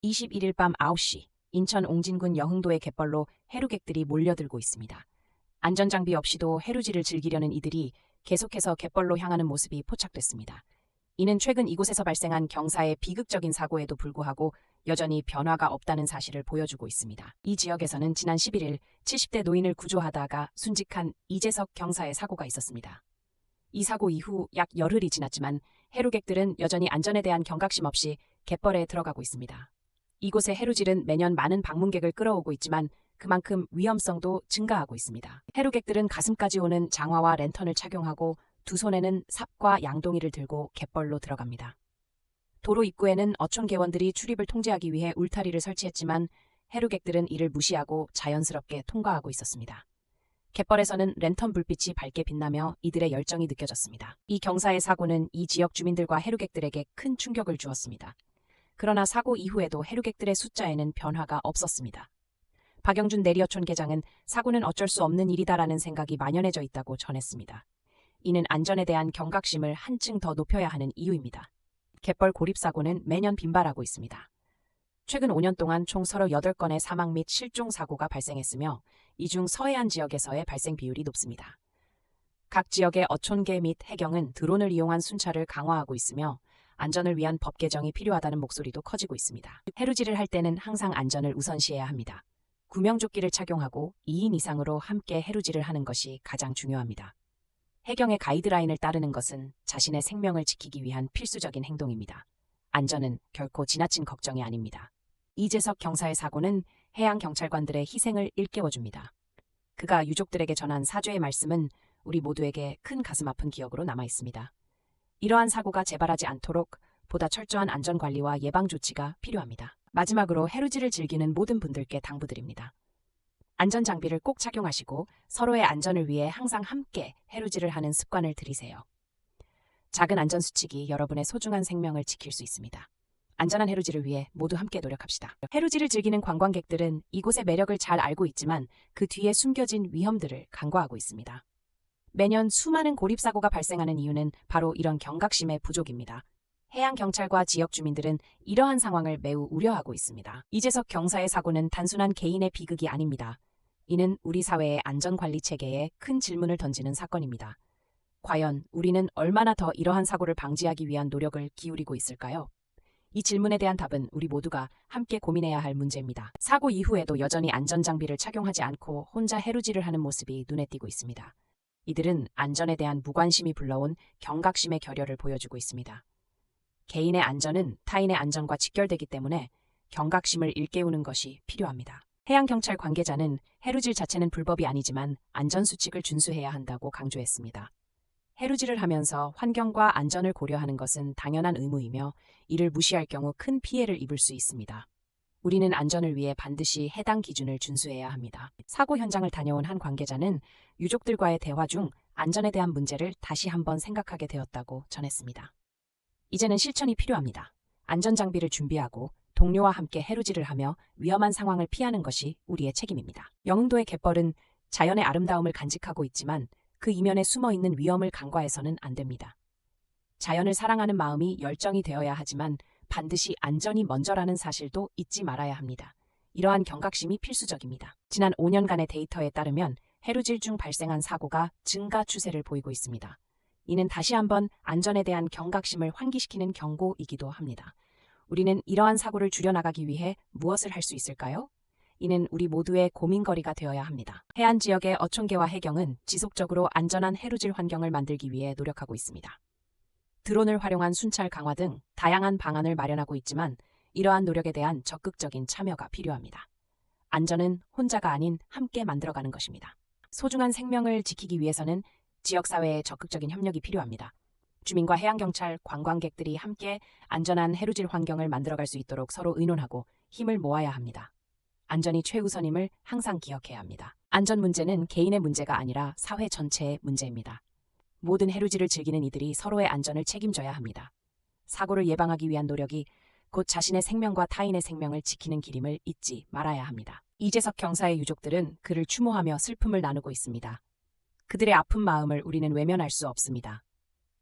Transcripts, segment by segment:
21일 밤 9시 인천 옹진군 여흥도의 갯벌로 해루객들이 몰려들고 있습니다. 안전장비 없이도 해루질을 즐기려는 이들이 계속해서 갯벌로 향하는 모습이 포착됐습니다. 이는 최근 이곳에서 발생한 경사의 비극적인 사고에도 불구하고 여전히 변화가 없다는 사실을 보여주고 있습니다. 이 지역에서는 지난 11일 70대 노인을 구조하다가 순직한 이재석 경사의 사고가 있었습니다. 이 사고 이후 약 열흘이 지났지만 해루객들은 여전히 안전에 대한 경각심 없이 갯벌에 들어가고 있습니다. 이곳의 해루질은 매년 많은 방문객을 끌어오고 있지만 그만큼 위험성도 증가하고 있습니다. 해루객들은 가슴까지 오는 장화와 랜턴을 착용하고 두 손에는 삽과 양동이를 들고 갯벌로 들어갑니다. 도로 입구에는 어촌계원들이 출입을 통제하기 위해 울타리를 설치했지만 해루객들은 이를 무시하고 자연스럽게 통과하고 있었습니다. 갯벌에서는 랜턴 불빛이 밝게 빛나며 이들의 열정이 느껴졌습니다. 이 경사의 사고는 이 지역 주민들과 해루객들에게 큰 충격을 주었습니다. 그러나 사고 이후에도 해루객들의 숫자에는 변화가 없었습니다. 박영준 내리어촌 계장은 사고는 어쩔 수 없는 일이다라는 생각이 만연해져 있다고 전했습니다. 이는 안전에 대한 경각심을 한층 더 높여야 하는 이유입니다. 갯벌 고립사고는 매년 빈발하고 있습니다. 최근 5년 동안 총 38건의 사망 및 실종 사고가 발생했으며 이 중 서해안 지역에서의 발생 비율이 높습니다. 각 지역의 어촌계 및 해경은 드론을 이용한 순찰을 강화하고 있으며 안전을 위한 법 개정이 필요하다는 목소리도 커지고 있습니다. 해루질을 할 때는 항상 안전을 우선시해야 합니다. 구명조끼를 착용하고 2인 이상으로 함께 해루질을 하는 것이 가장 중요합니다. 해경의 가이드라인을 따르는 것은 자신의 생명을 지키기 위한 필수적인 행동입니다. 안전은 결코 지나친 걱정이 아닙니다. 이재석 경사의 사고는 해양 경찰관들의 희생을 일깨워줍니다. 그가 유족들에게 전한 사죄의 말씀은 우리 모두에게 큰 가슴 아픈 기억으로 남아 있습니다. 이러한 사고가 재발하지 않도록 보다 철저한 안전관리와 예방조치가 필요합니다. 마지막으로 해루질을 즐기는 모든 분들께 당부드립니다. 안전장비를 꼭 착용하시고 서로의 안전을 위해 항상 함께 해루질을 하는 습관을 들이세요. 작은 안전수칙이 여러분의 소중한 생명을 지킬 수 있습니다. 안전한 해루질을 위해 모두 함께 노력합시다. 해루질을 즐기는 관광객들은 이곳의 매력을 잘 알고 있지만 그 뒤에 숨겨진 위험들을 간과하고 있습니다. 매년 수많은 고립사고가 발생하는 이유는 바로 이런 경각심의 부족입니다. 해양경찰과 지역 주민들은 이러한 상황을 매우 우려하고 있습니다. 이재석 경사의 사고는 단순한 개인의 비극이 아닙니다. 이는 우리 사회의 안전관리 체계에 큰 질문을 던지는 사건입니다. 과연 우리는 얼마나 더 이러한 사고를 방지하기 위한 노력을 기울이고 있을까요? 이 질문에 대한 답은 우리 모두가 함께 고민해야 할 문제입니다. 사고 이후에도 여전히 안전장비를 착용하지 않고 혼자 해루질을 하는 모습이 눈에 띄고 있습니다. 이들은 안전에 대한 무관심이 불러온 경각심의 결여를 보여주고 있습니다. 개인의 안전은 타인의 안전과 직결되기 때문에 경각심을 일깨우는 것이 필요합니다. 해양경찰 관계자는 해루질 자체는 불법이 아니지만 안전수칙을 준수해야 한다고 강조했습니다. 해루질을 하면서 환경과 안전을 고려하는 것은 당연한 의무이며 이를 무시할 경우 큰 피해를 입을 수 있습니다. 우리는 안전을 위해 반드시 해당 기준을 준수해야 합니다. 사고 현장을 다녀온 한 관계자는 유족들과의 대화 중 안전에 대한 문제를 다시 한번 생각하게 되었다고 전했습니다. 이제는 실천이 필요합니다. 안전장비를 준비하고 동료와 함께 해루질을 하며 위험한 상황을 피하는 것이 우리의 책임입니다. 영흥도의 갯벌은 자연의 아름다움을 간직하고 있지만 그 이면에 숨어있는 위험을 간과해서는 안 됩니다. 자연을 사랑하는 마음이 열정이 되어야 하지만 반드시 안전이 먼저라는 사실도 잊지 말아야 합니다. 이러한 경각심이 필수적입니다. 지난 5년간의 데이터에 따르면 해루질 중 발생한 사고가 증가 추세를 보이고 있습니다. 이는 다시 한번 안전에 대한 경각심을 환기시키는 경고이기도 합니다. 우리는 이러한 사고를 줄여나가기 위해 무엇을 할 수 있을까요? 이는 우리 모두의 고민거리가 되어야 합니다. 해안 지역의 어촌계와 해경은 지속적으로 안전한 해루질 환경을 만들기 위해 노력하고 있습니다. 드론을 활용한 순찰 강화 등 다양한 방안을 마련하고 있지만 이러한 노력에 대한 적극적인 참여가 필요합니다. 안전은 혼자가 아닌 함께 만들어가는 것입니다. 소중한 생명을 지키기 위해서는 지역사회의 적극적인 협력이 필요합니다. 주민과 해양경찰, 관광객들이 함께 안전한 해루질 환경을 만들어갈 수 있도록 서로 의논하고 힘을 모아야 합니다. 안전이 최우선임을 항상 기억해야 합니다. 안전 문제는 개인의 문제가 아니라 사회 전체의 문제입니다. 모든 해루질을 즐기는 이들이 서로의 안전을 책임져야 합니다. 사고를 예방하기 위한 노력이 곧 자신의 생명과 타인의 생명을 지키는 길임을 잊지 말아야 합니다. 이재석 경사의 유족들은 그를 추모하며 슬픔을 나누고 있습니다. 그들의 아픈 마음을 우리는 외면할 수 없습니다.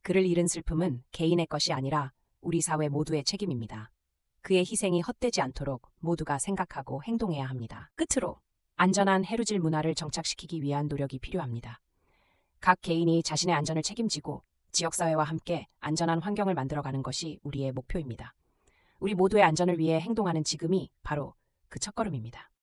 그를 잃은 슬픔은 개인의 것이 아니라 우리 사회 모두의 책임입니다. 그의 희생이 헛되지 않도록 모두가 생각하고 행동해야 합니다. 끝으로 안전한 해루질 문화를 정착시키기 위한 노력이 필요합니다. 각 개인이 자신의 안전을 책임지고 지역사회와 함께 안전한 환경을 만들어가는 것이 우리의 목표입니다. 우리 모두의 안전을 위해 행동하는 지금이 바로 그 첫걸음입니다.